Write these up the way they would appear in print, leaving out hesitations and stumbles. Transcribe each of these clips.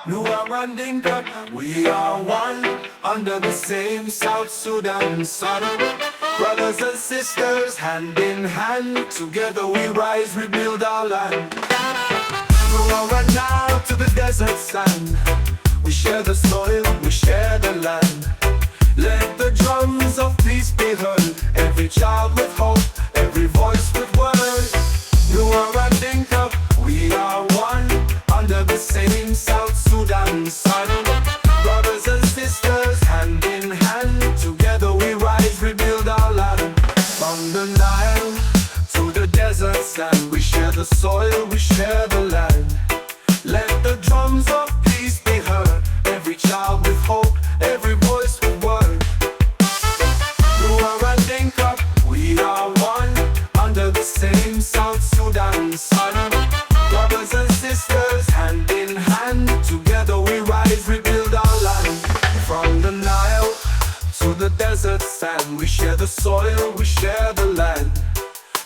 Nuer and Dinka, we are one under the same South Sudan sun. Brothers and sisters, hand in hand, together we rise, rebuild our land. Nuer and now to the desert sand, we share the soil, we share the land. Let the drums of peace be heard, every child with hope, every voice with word. Nuer and Dinka, we are one under the same South Sudan sun. Brothers and sisters, hand in hand, together we rise, rebuild our land. From the Nile to the desert sand, we share the soil, we share the land. Let the drums of peace be heard, every child with hope, every voice with word. Nuer and Dinka, we are one under the same South Sudan sun. Brothers and sisters, hand in hand, together we rise, rebuild our land. From the Nile to the desert sand, we share the soil, we share the land.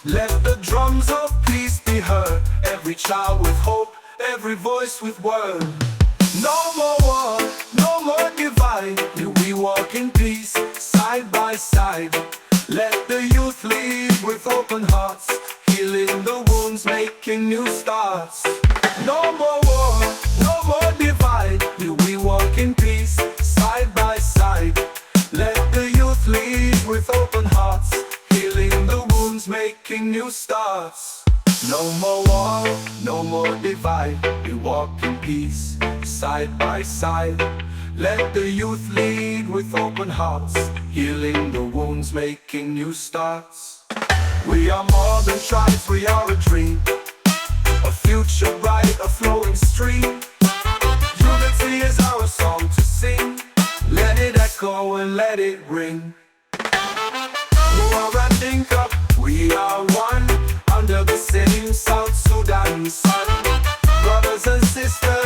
Let the drums of peace be heard, every child with hope, every voice with word. No more war, no more divide, we walk in peace, side by side. Let the youth lead with open hearts, healing the wounds, making new starts. No more war, no more divide, we walk in peace, side by side. Let the youth lead with open hearts, healing the wounds, making new starts. No more war, no more divide, we walk in peace, side by side. Let the youth lead with open hearts, healing the wounds, making new starts. We are more than tribes, we are a dream, a future bright, a flowing stream. Unity is our song to sing, let it echo and let it ring. Nuer and Dinka, we are one under the same South Sudan sun. Brothers and sisters,